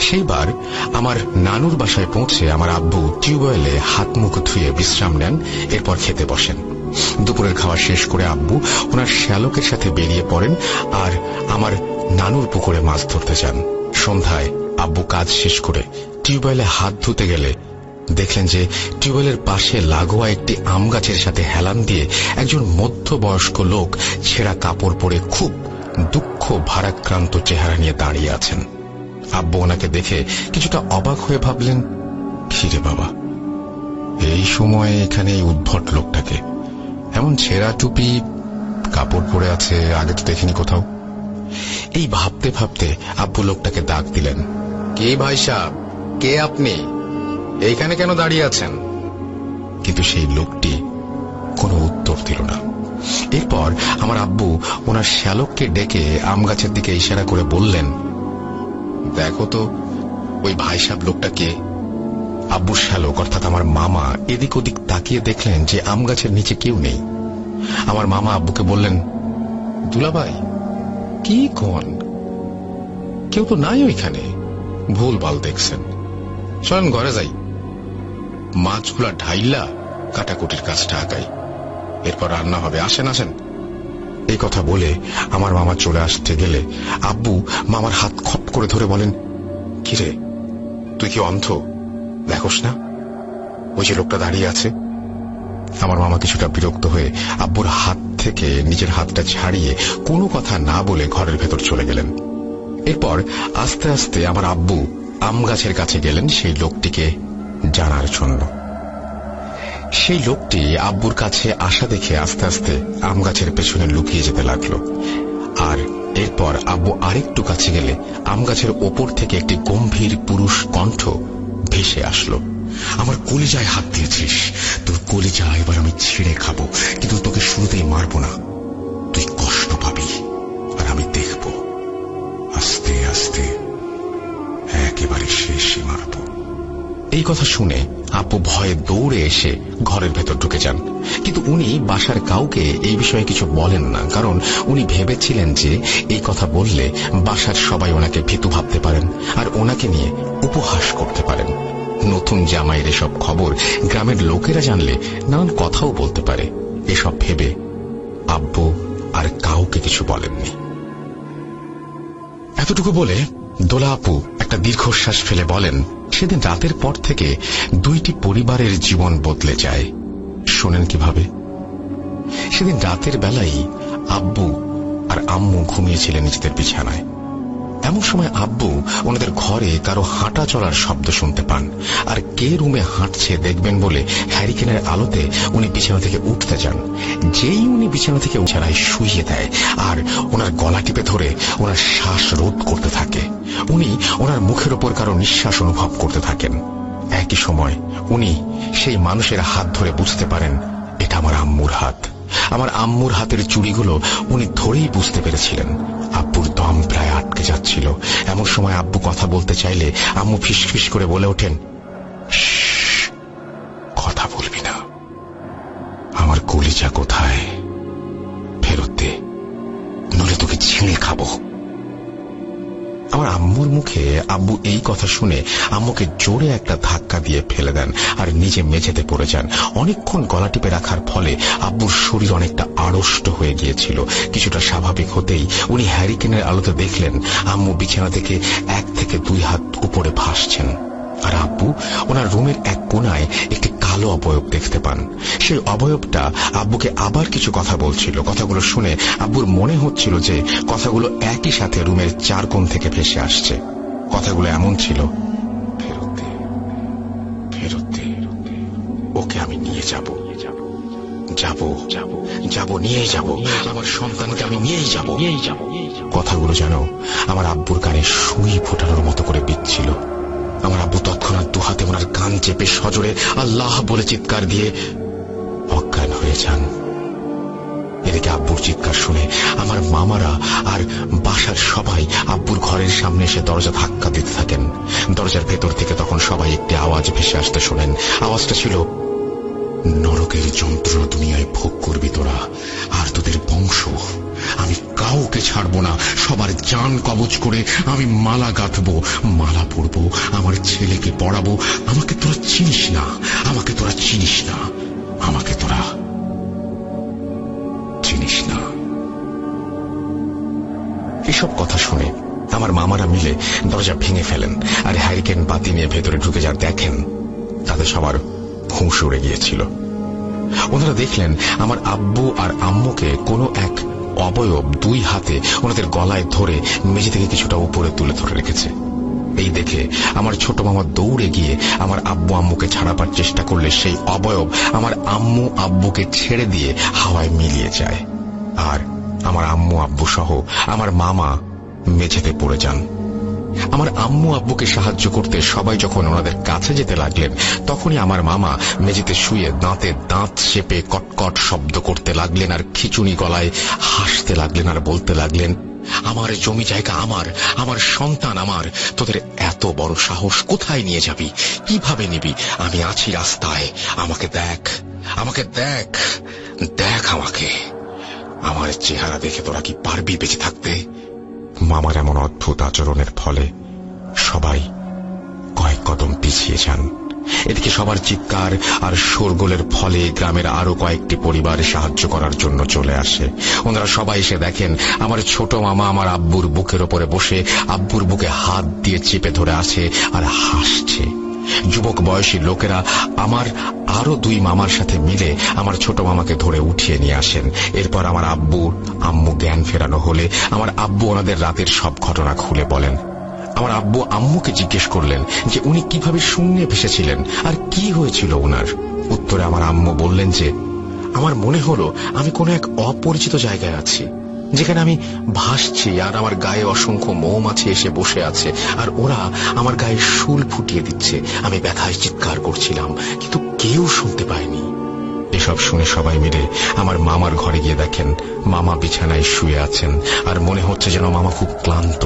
সেইবার আমার নানুর বাসায় পৌঁছে আমার আব্বু টিউবওয়েলে হাত মুখ ধুয়ে বিশ্রাম নেন, এরপর খেতে বসেন। দুপুরের খাওয়া শেষ করে আব্বু ওনার শ্যালকের সাথে বেরিয়ে পড়েন আর আমার নানুর পুকুরে মাছ ধরতে যান। সন্ধ্যায় আব্বু কাজ শেষ করে টিউবওয়েলে হাত ধুতে গেলে দেখলেন যে টিউবওয়েলের পাশে লাগোয়া একটি আম গাছের সাথে হেলান দিয়ে একজন মধ্যবয়স্ক লোক ছেঁড়া কাপড় পরে খুব দুঃখ ভারাক্রান্ত চেহারা নিয়ে দাঁড়িয়ে আছেন। আব্বু ওনাকে দেখে কিছুটা অবাক হয়ে ভাবলেন, কিরে বাবা, এই সময়ে এখানে এই উদ্ভট লোকটাকে? এমন ছেঁড়া টুপি কাপড় পরে আছে, আগে তো দেখিনি কোথাও। এই ভাবতে ভাবতে আব্বু লোকটাকে ডাক দিলেন, কে ভাই সাহেব, কে আপনি? এইখানে কেন দাঁড়িয়ে আছেন? কিন্তু সেই লোকটি কোনো উত্তর দিল না। এরপর আমার আব্বু ওনার শ্যালককে ডেকে আম গাছের দিকে ইশারা করে বললেন, দেখো তো ওই ভাই সাহেব লোকটা কে? আব্বুর শ্যালক অর্থাৎ আমার মামা এদিক ওদিক তাকিয়ে দেখলেন যে আম গাছের নিচে কেউ নেই। আমার মামা আব্বুকে বললেন, দুলাভাই কি কোন, কেউ তো নাই ওইখানে, ভুল ভাল দেখছেন, চলেন ঘরে যাই, মাছগুলা ঢাইলা কাটাকুটির কাজটা আগাই, এরপর রান্না হবে, আসেন আসেন। এই কথা বলে আমার মামা চলে আসতে গেলে আব্বু মামার হাত খপ করে ধরে বলেন, কিরে তুই কি অন্ধ, দেখোস না ওই যে লোকটা দাঁড়িয়ে আছে? আমার মামা কিছুটা বিরক্ত হয়ে আব্বুর হাত থেকে নিজের হাতটা ছাড়িয়ে কোনো কথা না বলে ঘরের ভেতর চলে গেলেন। এরপর আস্তে আস্তে আমার আব্বু আম গাছের কাছে গেলেন সেই লোকটিকে জানার জন্য। সেই লোকটি আব্বুর কাছে আসা দেখে আস্তে আস্তে আম গাছের পেছনে লুকিয়ে যেতে লাগলো। আর এরপর আব্বু আরেকটু কাছে গেলে আম গাছের ওপর থেকে একটি গম্ভীর পুরুষ কণ্ঠ ভেসে আসলো, আমার কলিজায় হাত দিয়েছিস, তোর কলিজা এবার আমি ছিঁড়ে খাবো, কিন্তু তোকে শুরুতেই মারবো না, তুই কষ্ট পাবি আর আমি দেখব, আস্তে আস্তে একেবারে শেষই মারব। এই কথা শুনে আব্বু ভয়ে দৌড়ে এসে ঘরের ভেতর ঢুকে যান, কিন্তু উনি বাসার কাউকে এই বিষয়ে কিছু বলেন না, কারণ উনি ভেবেছিলেন যে এই কথা বললে বাসার সবাই ওনাকে ভীতু ভাবতে পারেন আর ওনাকে নিয়ে উপহাস করতে পারেন। নতুন জামাইয়ের এসব খবর গ্রামের লোকেরা জানলে নানান কথাও বলতে পারে। এসব ভেবে আব্বু আর কাউকে কিছু বলেননি। এতটুকু বলে দোলা আপু একটা দীর্ঘশ্বাস ফেলে বলেন, সেদিন রাতের পর থেকে 2টি পরিবারের জীবন বদলে যায়। শোনেন কিভাবে? সেদিন রাতের বেলায় আব্বু আর আম্মু ঘুমিয়েছিলেন নিজেদের বিছানায়। এমন সময় আব্বু ওনাদের ঘরে কারো হাঁটা চলার শব্দ শুনতে পান, আর কে রুমে হাঁটছে দেখবেন বলে হ্যারিকেনের আলোতে উনি বিছানা থেকে উঠতে যান। যেই উনি বিছানা থেকে বিছানায় শুইয়ে দেয় আর ওনার গলা টিপে ধরে ওনার শ্বাস রোধ করতে থাকে। উনি ওনার মুখের ওপর কারো নিঃশ্বাস অনুভব করতে থাকেন। একই সময় উনি সেই মানুষের হাত ধরে বুঝতে পারেন এটা আমার আম্মুর হাত। আমার আম্মুর হাতের চুড়িগুলো উনি ধরেই বুঝতে পেরেছিলেন। আব্বুর দম প্রায় আটকে যাচ্ছিল। এমন সময় আব্বু কথা বলতে চাইলে আম্মু ফিসফিস করে বলে ওঠেন, কথা বলবি না, আমার কলিজা কোথায়, ফেরত দে, নইলে তোকে ছিঁড়ে খাবো। আমার আম্মুর মুখে আব্বু এই কথা শুনে আম্মুকে জোরে একটা ধাক্কা দিয়ে ফেলে দেন আর নিজে মেঝেতে পড়ে যান। অনেকক্ষণ গলা টিপে রাখার ফলে আব্বুর শরীর অনেকটা আড়ষ্ট হয়ে গিয়েছিল। কিছুটা স্বাভাবিক হতেই উনি হ্যারিকেনের আলোতে দেখলেন আম্মু বিছানা থেকে 1 থেকে 2 হাত উপরে ভাসছেন, আর আব্বু ওনার রুমের এক কোনায় একটি কালো অবয়ব দেখতে পান। সেই অবয়বটা আব্বুকে আবার কিছু কথা বলছিল। কথাগুলো শুনে আব্বুর মনে হচ্ছিল যে কথাগুলো একই সাথে রুমের চার কোণ থেকে ভেসে আসছে। কথাগুলো এমন ছিল, ফেরত দে, ফেরত দে, ওকে আমি নিয়ে যাব, নিয়ে যাব, আমার সন্তানকে আমি নিয়েই যাব। কথাগুলো যেন আমার আব্বুর কানে সুই ফোটানোর মতো করে বিচ্ছিল। আমার আব্বু তৎক্ষণাৎ দুহাতে ওনার কান চেপে সজোরে আল্লাহ বলে চিৎকার দিয়ে অজ্ঞান হয়ে যান। এদিকে আব্বুর চিৎকার শুনে আমার মামারা আর বাসার সবাই আব্বুর ঘরের সামনে এসে দরজা ধাক্কা দিতে থাকেন। দরজার ভেতর থেকে তখন সবাই একটি আওয়াজ ভেসে আসতে শোনেন। আওয়াজটা ছিল, নরকের যন্ত্রণা দুনিয়ায় ভোগ করবি তোরা, আর তোদের বংশ আমি কাউকে ছাড়বো না। সবার জান কবজ করে আমি মালা গাঁথবো, মালা পরবো, আমার ছেলেকে পড়াবো। আমাকে তোরা চিনিস না, আমাকে তোরা চিনিস না, আমাকে তোরা চিনিস না। এসব কথা শুনে আমার মামারা মিলে দরজা ভেঙে ফেলেন আর হ্যারিকেন বাতি নিয়ে ভেতরে ঢুকে যা দেখেন তাতে সবার হুঁশ উড়ে গিয়েছিল। ওনারা দেখলেন আমার আব্বু আর আম্মুকে কোনো এক অবয়ব দুই হাতে ওনাদের গলায় ধরে মেঝে থেকে কিছুটা উপরে তুলে ধরে রেখেছে। এই দেখে আমার ছোট মামা দৌড়ে গিয়ে আমার আব্বু আম্মুকে ছাড়াবার চেষ্টা করলে সেই অবয়ব আমার আম্মু আব্বুকে ছেড়ে দিয়ে হাওয়ায় মিলিয়ে যায়, আর আমার আম্মু আব্বু সহ আমার মামা মেঝেতে পড়ে যান। আমার আম্মু আব্বুকে সাহায্য করতে সবাই যখন ওনাদের কাছে যেতে লাগলেন, তখনই আমার মামা মেঝেতে শুয়ে দাঁতে দাঁত চেপে কটকট শব্দ করতে লাগলেন আর খিচুনি গলায় হাসতে লাগলেন আর বলতে লাগলেন, আমার জমি জায়গা আমার, আমার সন্তান আমার, তোদের এত বড় সাহস কোথায় নিয়ে যাবি, কিভাবে নিবি? আমি আছি রাস্তায়, আমাকে দেখ, আমাকে দেখ, দেখ আমাকে, আমার চেহারা দেখে তোরা কি পারবি বেঁচে থাকতে? মামার এমন অদ্ভুত আচরণের ফলে সবাই কয়েক কদম পিছিয়ে যান। এদিকে সবার চিৎকার আর শোরগোলের ফলে গ্রামের আরো কয়েকটি পরিবার সাহায্য করার জন্য চলে আসে। ওনারা সবাই এসে দেখেন আমার ছোট মামা আমার আব্বুর বুকের ওপরে বসে আব্বুর বুকে হাত দিয়ে চেপে ধরে আছে আর হাসছে। যুবক বয়সী লোকেরা আমার আরো দুই মামার সাথে মিলে আমার ছোট মামাকে ধরে উঠিয়ে নিয়ে আসেন। এরপর আমার আব্বু আম্মু জ্ঞান ফেরানো হলে আমার আব্বু ওনাদের রাতের সব ঘটনা খুলে বলেন। আমার আব্বু আম্মুকে জিজ্ঞেস করলেন যে উনি কিভাবে শূন্যে ভেসেছিলেন আর কি হয়েছিল ওনার। উত্তরে আমার আম্মু বললেন যে আমার মনে হলো আমি কোনো এক অপরিচিত জায়গায় আছি, যেখানে আমি ভাসছি আর আমার গায়ে অসংখ্য মৌমাছি এসে বসে আছে আর ওরা আমার গায়ে শুল ফুটিয়ে দিচ্ছে। আমি ব্যথায় চিৎকার করছিলাম, কিন্তু কেউ শুনতে পায়নি। এসব শুনে সবাই মিলে আমার মামার ঘরে গিয়ে দেখেন মামা বিছানায় শুয়ে আছেন আর মনে হচ্ছে যেন মামা খুব ক্লান্ত।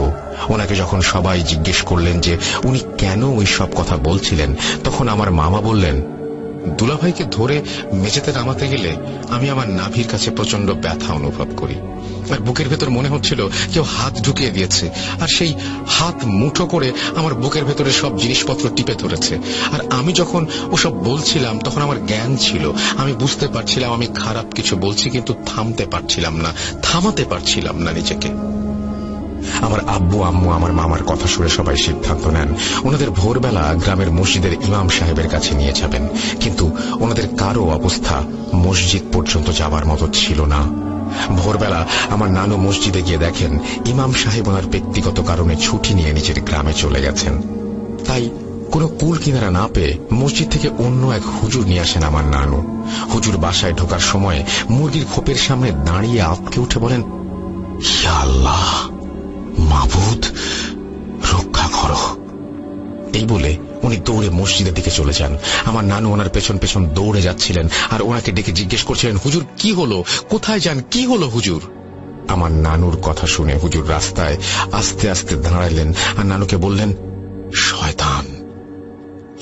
ওনাকে যখন সবাই জিজ্ঞেস করলেন যে উনি কেন ওই সব কথা বলছিলেন, তখন আমার মামা বললেন, দুলাভাইকে ধরে মেঝেতে নামাতে গেলে আমি আমার নাভির কাছে প্রচন্ড ব্যথা অনুভব করি আর বুকের ভেতর মনে হচ্ছিল কেউ হাত ঢুকিয়ে দিয়েছে আর সেই হাত মুঠো করে আমার বুকের ভেতরে সব জিনিসপত্র টিপে ধরেছে। আর আমি যখন ওসব বলছিলাম তখন আমার জ্ঞান ছিল, আমি বুঝতে পারছিলাম আমি খারাপ কিছু বলছি, কিন্তু থামাতে পারছিলাম না নিজেকে। আমার আব্বু আম্মু আমার মামার কথা শুনে সবাই সিদ্ধান্ত নেন ওনাদের ভোরবেলা গ্রামের মসজিদের ইমাম সাহেবের কাছে নিয়ে যাবেন, কিন্তু ওনাদের কারো অবস্থা মসজিদ পর্যন্ত যাবার মতো ছিল না। ভোরবেলা আমার নানু মসজিদে গিয়ে দেখেন ইমাম সাহেব ওনার ব্যক্তিগত কারণে ছুটি নিয়ে নিজের গ্রামে চলে গেছেন। তাই কোনো কুল কিনারা না পেয়ে মসজিদ থেকে অন্য এক হুজুর নিয়ে আসেন আমার নানু। হুজুর বাসায় ঢোকার সময় মুরগির খোপের সামনে দাঁড়িয়ে আঁতকে উঠে বলেন, ইয়া আল্লাহ, মাবুদ, রক্ষা করো। এই বলে উনি দৌড়ে মসজিদের দিকে চলে যান। আমার নানু ওনার পেছন পেছন দৌড়ে যাচ্ছিলেন আর ওনাকে ডেকে জিজ্ঞেস করছিলেন, হুজুর কি হলো, কোথায় যান, কি হলো হুজুর? আমার নানুর কথা শুনে হুজুর রাস্তায় আস্তে আস্তে দাঁড়ালেন আর নানুকে বললেন, শয়তান,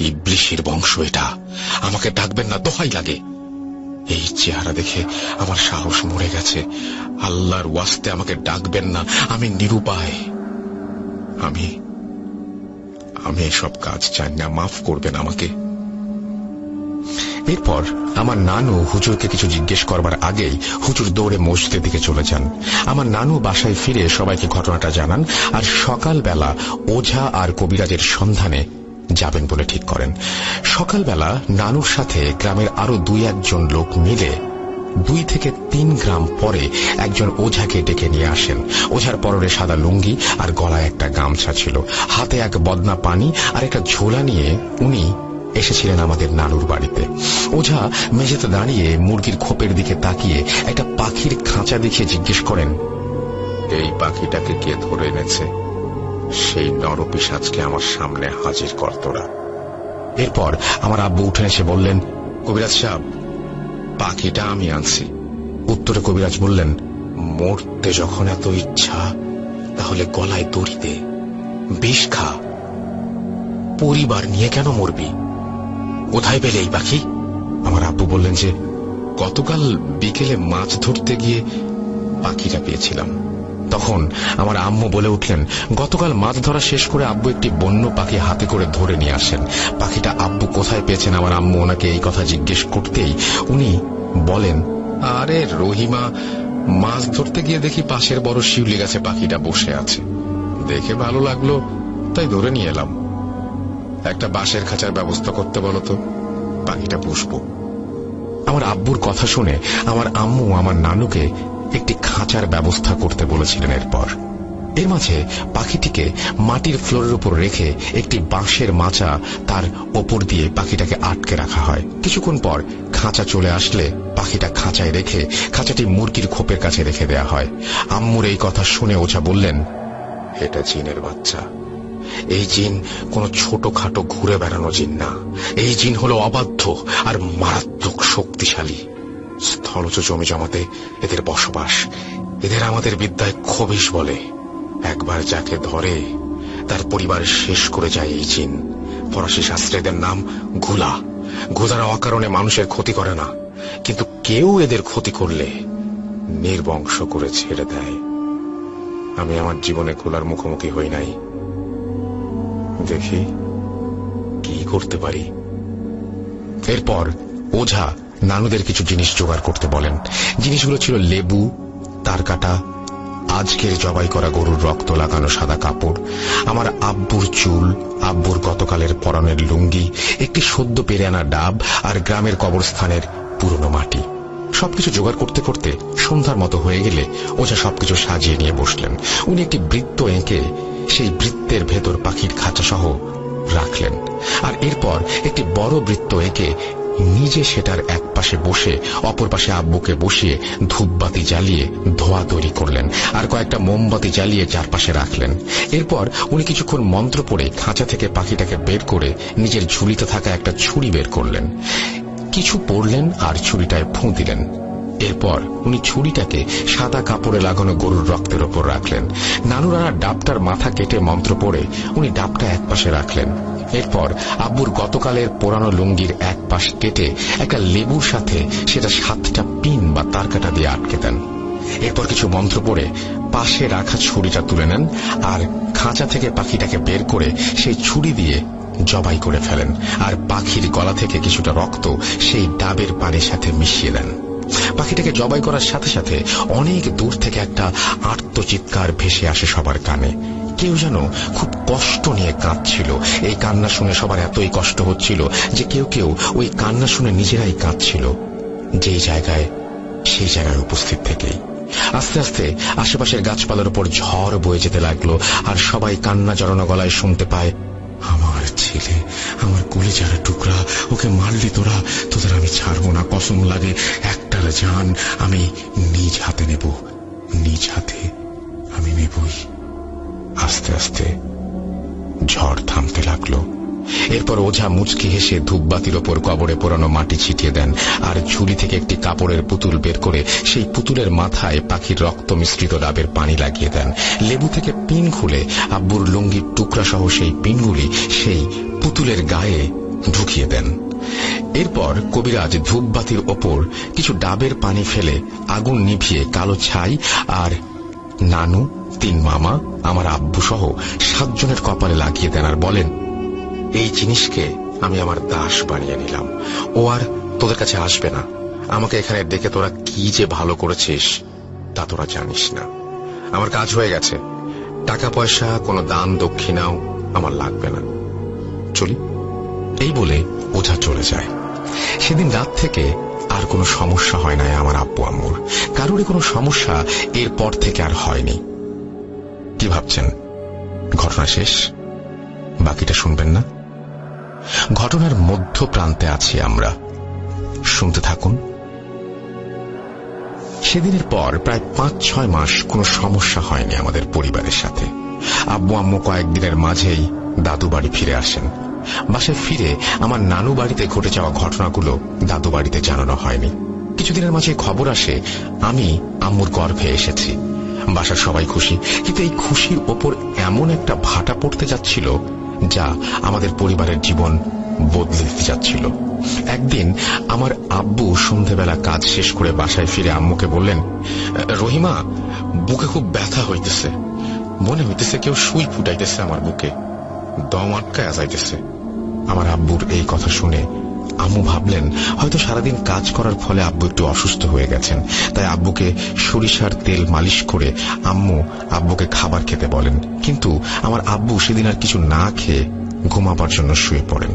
ইবলিশের বংশ এটা, আমাকে ডাকবেন না, দোহাই লাগে। এই চেহারা দেখে আমার সাহস মরে গেছে, আল্লাহর ওয়াস্তে আমাকে ডাকবেন না, আমি নিরুপায়, আমি এসব কাজ চাই না, মাফ করবেন আমাকে। এরপর আমার নানু হুজুরকে কিছু জিজ্ঞেস করবার আগেই হুজুর দৌড়ে মসজিদের দিকে চলে যান। আমার নানু বাসায় ফিরে সবাইকে ঘটনাটা জানান আর সকালবেলা ওঝা আর কবিরাজের সন্ধানে যাবেন বলে ঠিক করেন। সকালবেলা নানুর সাথে গ্রামের আরো 2-1 লোক মিলে 2 থেকে 3 গ্রাম পরে একজন ওঝাকে ডেকে নিয়ে আসেন। ওঝার পরনে সাদা লুঙ্গি আর গলায় একটা গামছা ছিল, হাতে এক বদনা পানি আর একটা ঝোলা নিয়ে উনি এসেছিলেন আমাদের নানুর বাড়িতে। ওঝা মেঝেতে দাঁড়িয়ে মুরগির খোপের দিকে তাকিয়ে একটা পাখির খাঁচা দেখিয়ে জিজ্ঞেস করেন, এই পাখিটাকে কে ধরে এনেছে? সেই নরপিশাচকে আমার সামনে হাজির কর তোরা। এরপর আমার আব্বু উঠে এসে বললেন, কবিরাজ সাহেব, পাখিটা আমি আনছি। উত্তরে কবিরাজ বললেন, মরতে যখন এত ইচ্ছা তাহলে গলায় দড়ি দে, বিষ খা, পরিবার নিয়ে কেন মরবি? কোথায় পেলে এই পাখি? আমার আব্বু বললেন যে গতকাল বিকেলে মাছ ধরতে গিয়ে পাখিটা পেয়েছিলাম। তখন আমার আম্মু বলে উঠলেন, গতকাল মাছ ধরা শেষ করে আব্বু একটি বন্য পাখি হাতে করে ধরে নিয়ে আসেন। পাখিটা আব্বু কোথায় পেয়েছেন আমার আম্মু ওনাকে এই কথা জিজ্ঞেস করতেই উনি বলেন, আরে রহিমা, মাছ ধরতে গিয়ে দেখি পাশের বড় শিউলি গাছে পাখিটা বসে আছে, দেখে ভালো লাগলো তাই ধরে নিয়ে এলাম। একটা বাঁশের খাঁচার ব্যবস্থা করতে বলো তো, পাখিটা পুষবো। আমার আব্বুর কথা শুনে আমার আম্মু আমার নানুকে একটি খাঁচার ব্যবস্থা করতে বলেছিলেন। এর মাঝে পাখিটিকে মাটির ফ্লোরের উপর রেখে একটি বাঁশের মাচা তার ওপর দিয়ে পাখিটাকে আটকে রাখা হয়। কিছুক্ষণ পর খাঁচা চলে আসলে পাখিটা খাঁচায় রেখে খাঁচাটি মুরগির খোপের কাছে রেখে দেয়া হয়। আম্মুর এই কথা শুনে ওঝা বললেন, এটা জিনের বাচ্চা। এই জিন কোন ছোটখাটো ঘুরে বেড়ানো জিন না, এই জিন হলো অবাধ্য আর মারাত্মক শক্তিশালী। স্থলজ জমি জমাতে এদের বসবাস। এদের আমাদের বিদ্যায় খবিশ বলে। একবার যাকে ধরে তার পরিবার শেষ করে যায় এই জিন। ফরাসি শাস্ত্রে এদের নাম ঘুলা। ঘুলারা অকারণে মানুষের ক্ষতি করে না, কিন্তু কেউ এদের ক্ষতি করলে নির্বংশ করে ছেড়ে দেয়। আমি আমার জীবনে ঘুলার মুখোমুখি হই নাই, দেখি কি করতে পারি। এরপর ওঝা নানুদের কিছু জিনিস জোগাড় করতে বলেন। জিনিসগুলো ছিল লেবু, তারকাটা, আজকের জবাই করা গরুর রক্ত লাগানো সাদা কাপড়, আমার আব্বুর চুল, আব্বুর গতকালের পরনের লুঙ্গি, একটি সদ্য পেরে আনা ডাব আর গ্রামের কবরস্থানের পুরনো মাটি। সবকিছু জোগাড় করতে করতে সন্ধ্যার মতো হয়ে গেলে ওঝা সবকিছু সাজিয়ে নিয়ে বসলেন। উনি একটি বৃত্ত এঁকে সেই বৃত্তের ভেতর পাখির খাঁচা সহ রাখলেন, আর এরপর একটি বড় বৃত্ত এঁকে নিজে সেটার এক পাশে বসে অপর পাশে আব্বুকে বসিয়ে ধূপবাতি জ্বালিয়ে ধোয়া তৈরি করলেন আর কয়েকটা মোমবাতি জ্বালিয়ে চারপাশে রাখলেন। এরপর উনি কিছুক্ষণ মন্ত্র পড়ে খাঁচা থেকে পাখিটাকে বের করে নিজের ঝুলিতে থাকা একটা ছুরি বের করলেন, কিছু পড়লেন আর ছুরিটায় ফুঁ দিলেন। এরপর উনি ছুরিটাকে সাদা কাপড়ে লাগানো গরুর রক্তের ওপর রাখলেন। নানুরানা ডাবটার মাথা কেটে মন্ত্র পড়ে উনি ডাবটা এক পাশে রাখলেন। এরপর আব্বুর গতকালের পোড়ানো লুঙ্গির এক পাশ কেটে একটা লেবুর সাথে সেটা 7টা পিন বা তারকাটা দিয়ে আটকে দেন। এরপর কিছু মন্ত্র পড়ে পাশে রাখা ছুরিটা তুলে নেন আর খাঁচা থেকে পাখিটাকে বের করে সেই ছুরি দিয়ে জবাই করে ফেলেন আর পাখির গলা থেকে কিছুটা রক্ত সেই ডাবের পানির সাথে মিশিয়ে দেন। পাখিটাকে জবাই করার সাথে সাথে অনেক দূর থেকে একটা আর্তচিৎকার ভেসে আসে সবার কানে। কেউ যেন খুব কষ্ট নিয়ে কাঁদছিল। এই কান্না শুনে সবার এতই কষ্ট হচ্ছিল যে কেউ কেউ ওই কান্না শুনে নিজেরাই কাঁদছিল যেই জায়গায় সেই জায়গায় উপস্থিত থেকেই। আস্তে আস্তে আশেপাশের গাছপালার উপর ঝড় বয়ে যেতে লাগলো আর সবাই কান্না জড়ানো গলায় শুনতে পায়, আমার ছেলে, আমার কলিজার টুকরা, ওকে মারলি তোরা, তোদের আমি ছাড়বো না, কসম লাগে, একটার জান আমি নিজ হাতে নেব, নিজ হাতে আমি নেবই। আস্তে আস্তে ঝড় থামতে লাগলো। এরপর ওঝা মুচকি হেসে ধূপবাতির ওপর কবরে পোড়ানো মাটি ছিটিয়ে দেন আর ঝুলি থেকে একটি কাপড়ের পুতুল বের করে সেই পুতুলের মাথায় পাখির রক্ত মিশ্রিত ডাবের পানি লাগিয়ে দেন। লেবু থেকে পিন খুলে আব্বুর লুঙ্গির টুকরা সহ সেই পিনগুলি সেই পুতুলের গায়ে ঢুকিয়ে দেন। এরপর কবিরাজ ধূপবাতির ওপর কিছু ডাবের পানি ফেলে আগুন নিভিয়ে কালো ছাই আর নানু, 3 মামা, আমার আব্বু সহ 7 জনের কপালে লাগিয়ে দেন আর বলেন, এই জিনিসকে আমি আমার দাস বানিয়ে নিলাম। ও আর তোদের কাছে আসবে না। আমাকে এখানে ডেকে তোরা কি যে ভালো করেছিস তা তোরা জানিস না। আমার কাজ হয়ে গেছে। টাকা পয়সা, কোনো দান দক্ষিণাও আমার লাগবে না। চলি। এই বলে ওঝা চলে যায়। সেদিন রাত থেকে আর কোনো সমস্যা হয় না আমার আব্বু আম্মুর। কারোরই কোনো সমস্যা এরপর থেকে আর হয়নি। কি ভাবছেন ঘটনা শেষ? বাকিটা শুনবেন না? ঘটনার মধ্য প্রান্তে আছি আমরা, শুনতে থাকুন। সেদিনের পর প্রায় 5-6 মাস কোনো সমস্যা হয়নি আমাদের পরিবারের সাথে। আব্বু আম্মু কয়েকদিনের মাঝেই দাদু বাড়ি ফিরে আসেন। বাসায় ফিরে আমার নানু বাড়িতে ঘটে যাওয়া ঘটনাগুলো দাদু বাড়িতে জানানো হয়নি। কিছুদিনের মাঝে খবর আসে আমি আম্মুর গর্ভে এসেছি। বাসার সবাই খুশি, কিন্তু এই খুশির ওপর এমন একটা ভাটা পড়তে যাচ্ছিল যা আমাদের পরিবারের জীবন বদলে দিতে যাচ্ছিল। একদিন আমার আব্বু সন্ধ্যেবেলা কাজ শেষ করে বাসায় ফিরে আম্মুকে বললেন, রহিমা, বুকে খুব ব্যথা হইতেছে, মনে হইতেছে কেউ সুই ফুটাইতেছে আমার বুকে, দম আটকায় যাইতেছে। আমার আব্বুর এই কথা শুনে আম্মু ভাবলেন হয়তো সারাদিন কাজ করার ফলে আব্বু একটু অসুস্থ হয়ে গেছেন। তাই আব্বুকে সরিষার তেল মালিশ করে আম্মু আব্বুকে খাবার খেতে বলেন। কিন্তু আমার আব্বু সেদিন আর কিছু না খেয়ে ঘুমাবার জন্য শুয়ে পড়েন।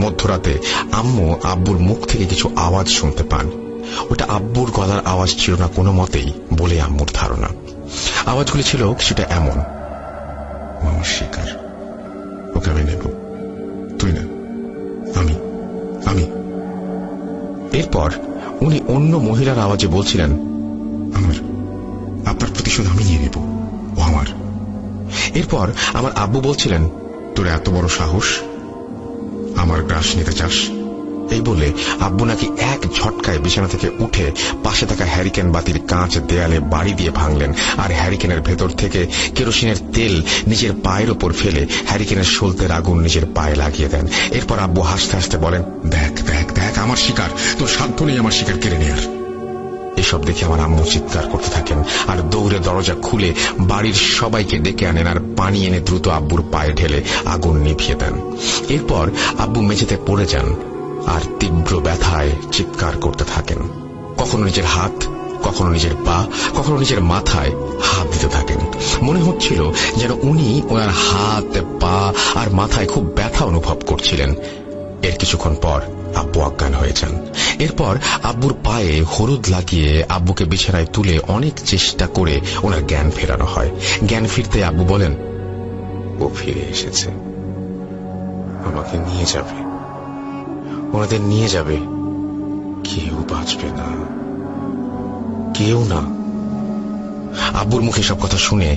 মধ্যরাতে আম্মু আব্বুর মুখ থেকে কিছু আওয়াজ শুনতে পান। ওটা আব্বুর গলার আওয়াজ ছিল না কোনো মতেই বলে আম্মুর ধারণা। আওয়াজগুলি ছিল কিছুটা এমন, আমার শিকার, ওকে আমি নেব, তুই না, আমি আমি। এরপর উনি অন্য মহিলার আওয়াজে বলছিলেন, আপনার প্রতিশোধ আমি নিয়ে নেব, ও আমার। এরপর আমার আব্বু বলছিলেন, তোর এত বড় সাহস, আমার গ্রাস নিতে চাস? এই বলে আব্বু নাকি এক ঝটকায় বিছানা থেকে উঠে পাশে থাকা হ্যারিকেন বাতির কাঁচ দেয়ালে বাড়ি দিয়ে ভাঙলেন, আর হ্যারিকেনের ভেতর থেকে কেরোসিনের তেল নিজের পায়ের ওপর ফেলে হ্যারিকেনের সলতের আগুন নিজের পায়ে লাগিয়ে দেন। এরপর আব্বু হাসতে হাসতে বলেন, দেখ দেখ দেখ, আমার শিকার, তোর সাধ্য নেই আমার শিকার কেড়ে নেয়ার। এসব দেখে আমার আম্মু চিৎকার করতে থাকেন আর দৌড়ে দরজা খুলে বাড়ির সবাইকে ডেকে আনেন আর পানি এনে দ্রুত আব্বুর পায়ে ঢেলে আগুন নিভিয়ে দেন। এরপর আব্বু মেঝেতে পড়ে যান আর তীব্র ব্যথায় চিৎকার করতে থাকেন। কখনো নিজের হাত, কখনো নিজের পা, কখনো নিজের মাথায় হাত দিতে থাকেন। মনে হচ্ছিল যেন উনি ওনার হাত, পা আর মাথায় খুব ব্যথা অনুভব করছিলেন। এর কিছুক্ষণ পর আব্বু অজ্ঞান হয়ে যান। এরপর আব্বুর পায়ে হলুদ লাগিয়ে আব্বুকে বিছানায় তুলে অনেক চেষ্টা করে ওনার জ্ঞান ফেরানো হয়। জ্ঞান ফিরতে আব্বু বলেন, ও ফিরে এসেছে, আমাকে নিয়ে যাবে, ওনাদের নিয়ে যাবে, কেউ বাঁচবে না, কেউ না। আব্বুর মুখে সব কথা শুনে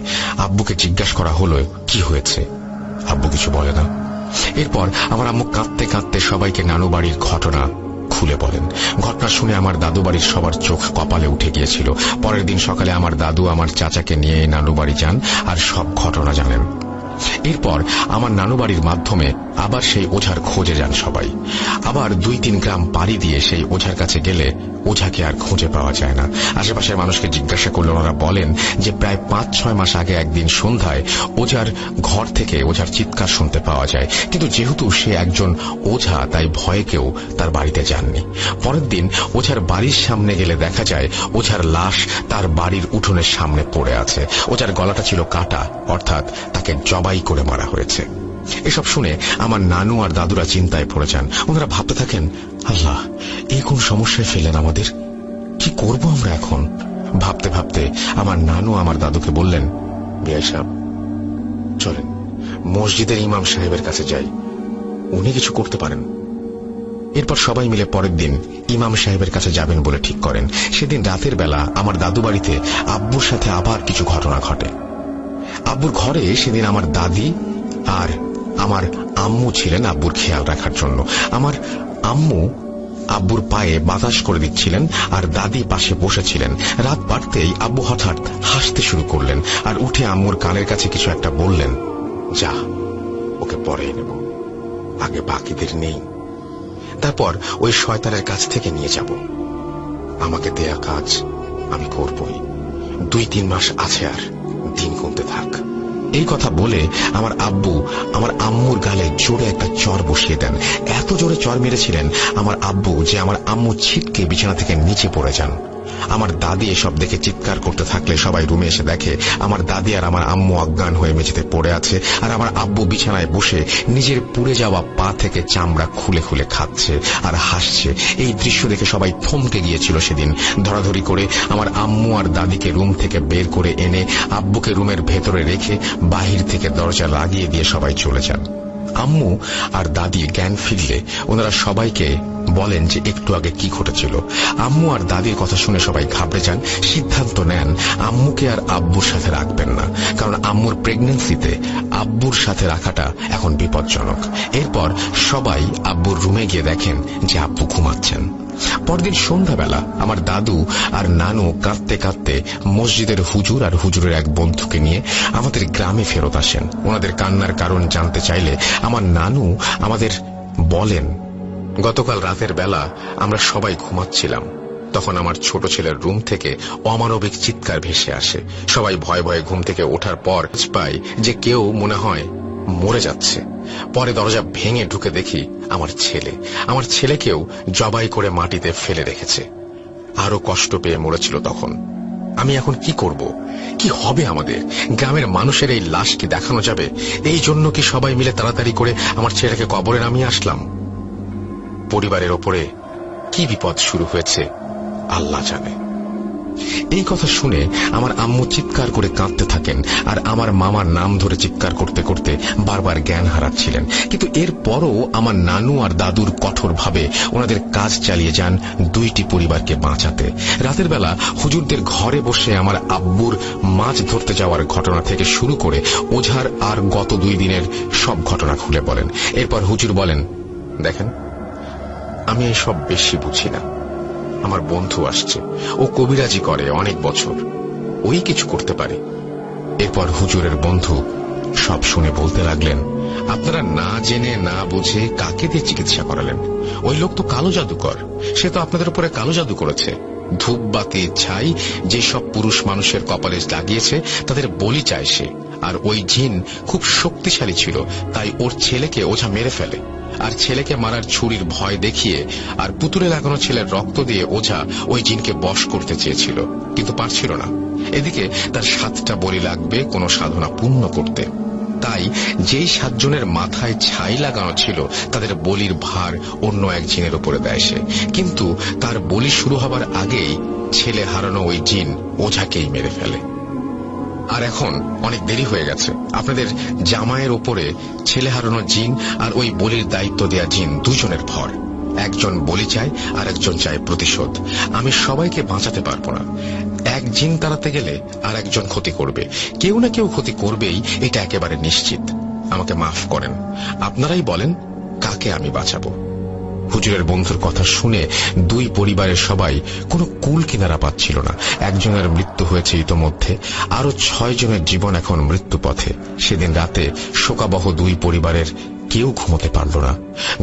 আব্বুকে জিজ্ঞাসা করা হলো কি হয়েছে। আব্বু কিছু বলে না। এরপর আমার আম্মু কাঁদতে কাঁদতে সবাইকে নানু বাড়ির ঘটনা খুলে বলেন। ঘটনা শুনে আমার দাদু বাড়ির সবার চোখ কপালে উঠে গিয়েছিল। পরের দিন সকালে আমার দাদু আমার চাচাকে নিয়ে নানু বাড়ি যান আর সব ঘটনা জানেন। এরপর আমার নানু বাড়ির মাধ্যমে আবার সেই ওঝার খোঁজে যান সবাই। আবার 2-3 গ্রাম পাড়ি দিয়ে সেই ওঝার কাছে গেলে ওঝাকে আর খুঁজে পাওয়া যায় না। আশেপাশের মানুষকে জিজ্ঞাসা করলে ওনারা বলেন যে প্রায় 5-6 মাস আগে একদিন সন্ধ্যায় ওঝার ঘর থেকে ওঝার চিৎকার শুনতে পাওয়া যায়, কিন্তু যেহেতু সে একজন ওঝা তাই ভয়ে কেউ তার বাড়িতে যাননি। পরের দিন ওঝার বাড়ির সামনে গেলে দেখা যায় ওঝার লাশ তার বাড়ির উঠোনের সামনে পড়ে আছে। ওঝার গলাটা ছিল কাটা, অর্থাৎ তাকে জবাই করে মারা হয়েছে। এসব শুনে আমার নানু আর দাদুরা চিন্তায় পড়ে যান। ওনারা ভাবতে থাকেন, আল্লাহ, এই কোন সমস্যায় ফেলেন আমাদের, কি করব আমরা এখন? ভাবতে ভাবতে আমার নানু আমার দাদুকে বললেন, বিআই সাহেব, চলেন মসজিদের ইমাম সাহেবের কাছে যাই, উনি কিছু করতে পারেন। এরপর সবাই মিলে পরের দিন ইমাম সাহেবের কাছে যাবেন বলে ঠিক করেন। সেদিন রাতের বেলা আমার দাদু বাড়িতে আব্বুর সাথে আবার কিছু ঘটনা ঘটে। আব্বুর ঘরে সেদিন আমার দাদি আর আমার আম্মু ছিলেন আব্বুর খেয়াল রাখার জন্য। আমার আম্মু আব্বুর পায়ে বাতাস করে দিচ্ছিলেন আর দাদি পাশে বসেছিলেন। রাত বাড়তেই আব্বু হঠাৎ হাসতে শুরু করলেন আর উঠে আম্মুর কানের কাছে কিছু একটা বললেন, যা, ওকে পরেই নেব, আগে বাকিদের নেই, তারপর ওই শয়তানের কাছ থেকে নিয়ে যাব। আমাকে দেয়া কাজ আমি করবই, 2-3 মাস আছে, আর দিন গুনতে থাক। এই কথা বলে আমার আব্বু আমার আম্মুর গালে জোরে একটা চড় বসিয়ে দেন। এত জোরে চড় মেরেছিলেন আমার আব্বু যে আমার আম্মু ছিটকে বিছানা থেকে নিচে পড়ে যান। আমার দাদি এসব দেখে চিৎকার করতে থাকলে সবাই রুমে এসে দেখে আমার দাদি আর আমার আম্মু অজ্ঞান হয়ে মেঝেতে পড়ে আছে, আর আমার আব্বু বিছানায় বসে নিজের পুড়ে যাওয়া পা থেকে চামড়া খুলে খুলে খাচ্ছে আর হাসছে। এই দৃশ্য দেখে সবাই থমকে গিয়েছিল। সেদিন ধরাধরি করে আমার আম্মু আর দাদিকে রুম থেকে বের করে এনে আব্বুকে রুমের ভেতরে রেখে বাহির থেকে দরজা লাগিয়ে দিয়ে সবাই চলে যান। আম্মু আর দাদি জ্ঞান ফিরলে ওনারা সবাইকে বলেন যে একটু আগে কি ঘটেছিল। আম্মু আর দাদির কথা শুনে সবাই ঘাবড়ে যান, সিদ্ধান্ত নেন আম্মুকে আর আব্বুর সাথে রাখবেন না, কারণ আম্মুর প্রেগন্যান্সিতে আব্বুর সাথে রাখাটা এখন বিপজ্জনক। এরপর সবাই আব্বুর রুমে গিয়ে দেখেন যে আব্বু ঘুমাচ্ছেন। পরদিন সন্ধ্যাবেলা আমার দাদু আর নানু কাঁদতে কাঁদতে মসজিদের হুজুর আর হুজুরের এক বন্ধুকে নিয়ে আমাদের গ্রামে ফেরত আসেন। ওনাদের কান্নার কারণ জানতে চাইলে আমার নানু আমাদের বলেন, গতকাল রাতের বেলা আমরা সবাই ঘুমাচ্ছিলাম, তখন আমার ছোট ছেলের রুম থেকে অমানবিক চিৎকার ভেসে আসে। সবাই ভয়ে ভয়ে ঘুম থেকে ওঠার পর পাই যে কেউ মনে হয় মরে যাচ্ছে। পরে দরজা ভেঙে ঢুকে দেখি আমার ছেলেকেও জবাই করে মাটিতে ফেলে রেখেছে। আরো কষ্ট পেয়ে মরেছিল তখন। আমি এখন কি করব? কি হবে আমাদের? গ্রামের মানুষের এই লাশ কি দেখানো যাবে? এই জন্য কি সবাই মিলে তাড়াতাড়ি করে আমার ছেলেকে কবরে নামিয়ে আসলাম? পরিবারের ওপরে কি বিপদ শুরু হয়েছে আল্লাহ জানে। এই কথা শুনে আমার আম্মু চিৎকার করে কাঁদতে থাকেন, আর আমার মামার নাম ধরে চিৎকার করতে করতে বারবার জ্ঞান হারাচ্ছিলেন। কিন্তু এরপরও আমার নানু আর দাদুর কঠোরভাবে ওনাদের কাজ চালিয়ে যান দুইটি পরিবারকে বাঁচাতে। রাতের বেলা হুজুরদের ঘরে বসে আমার আব্বুর মাছ ধরতে যাওয়ার ঘটনা থেকে শুরু করে ওঝার আর গত 2 দিনের সব ঘটনা খুলে বলেন। এরপর হুজুর বলেন, দেখেন, আমি এসব বেশি বুঝি না। আমার বন্ধু আসছে, ও কবিরাজি করে অনেক বছর, ওই কিছু করতে পারে। এরপর হুজুরের বন্ধু সব শুনে বলতে লাগলেন, আপনারা না জেনে না বুঝে কাকে দিয়ে চিকিৎসা করালেন? ওই লোক তো কালো জাদুকর, সে তো আপনাদের উপরে কালো জাদু করেছে। ধূপবাতি ছাই যেসব পুরুষ মানুষের কপালে লাগিয়েছে তাদের বলি চায় সে। আর ওই জিন খুব শক্তিশালী ছিল, তাই ওর ছেলেকে ওঝা মেরে ফেলে। আর ছেলেকে মারার ছুরির ভয় দেখিয়ে আর পুতুলে লাগানো ছেলের রক্ত দিয়ে ওঝা ওই জিনকে বশ করতে চেয়েছিল, কিন্তু পারছিল না। এদিকে তার 7টা বলি লাগবে কোনো সাধনা পূর্ণ করতে। তাই যেই 7 জনের মাথায় ছাই লাগানো ছিল তাদের বলির ভার অন্য এক জিনের উপরে দেয় সে। কিন্তু তার বলি শুরু হবার আগেই ছেলে হারানো ওই জিন ওঝাকেই মেরে ফেলে। আর এখন অনেক দেরি হয়ে গেছে। আপনাদের জামাইয়ের ওপরে ছেলে হারানো জিন আর ওই বলির দায়িত্ব দেয়া জিন দুজনের ভর। একজন বলি চায় আর একজন চায় প্রতিশোধ। আমি সবাইকে বাঁচাতে পারবো না। এক জিন তাড়াতে গেলে আর একজন ক্ষতি করবে, কেউ না কেউ ক্ষতি করবেই, এটা একেবারে নিশ্চিত। আমাকে মাফ করেন, আপনারাই বলেন কাকে আমি বাঁচাবো। হুজুরের বন্ধুর কথা শুনে 2 পরিবারের সবাই কোনো কুল কিনারা পাচ্ছিল না। একজনের মৃত্যু হয়েছে ইতোমধ্যে, আরো 6 জনের জীবন এখন মৃত্যু পথে। সেদিন রাতে শোকাবহ 2 পরিবারের কেউ ঘুমোতে পারল না।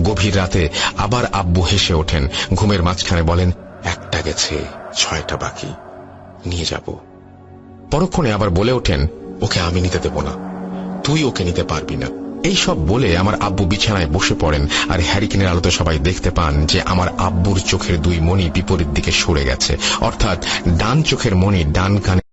গভীর রাতে আবার আব্বু হেসে ওঠেন, ঘুমের মাঝখানে বলেন, একটা গেছে, 6টা বাকি, নিয়ে যাব। পরক্ষণে আবার বলে ওঠেন, ওকে আমি নিতে দেব না, তুই ওকে নিতে পারবি না। এই সব বলে আমার আব্বু বিছানায় বসে পড়েন, আর হ্যারিকেনের আলোতে সবাই দেখতে পান যে আমার আব্বুর চোখের 2 মণি বিপরীত দিকে সরে গেছে, অর্থাৎ ডান চোখের মণি ডান কানে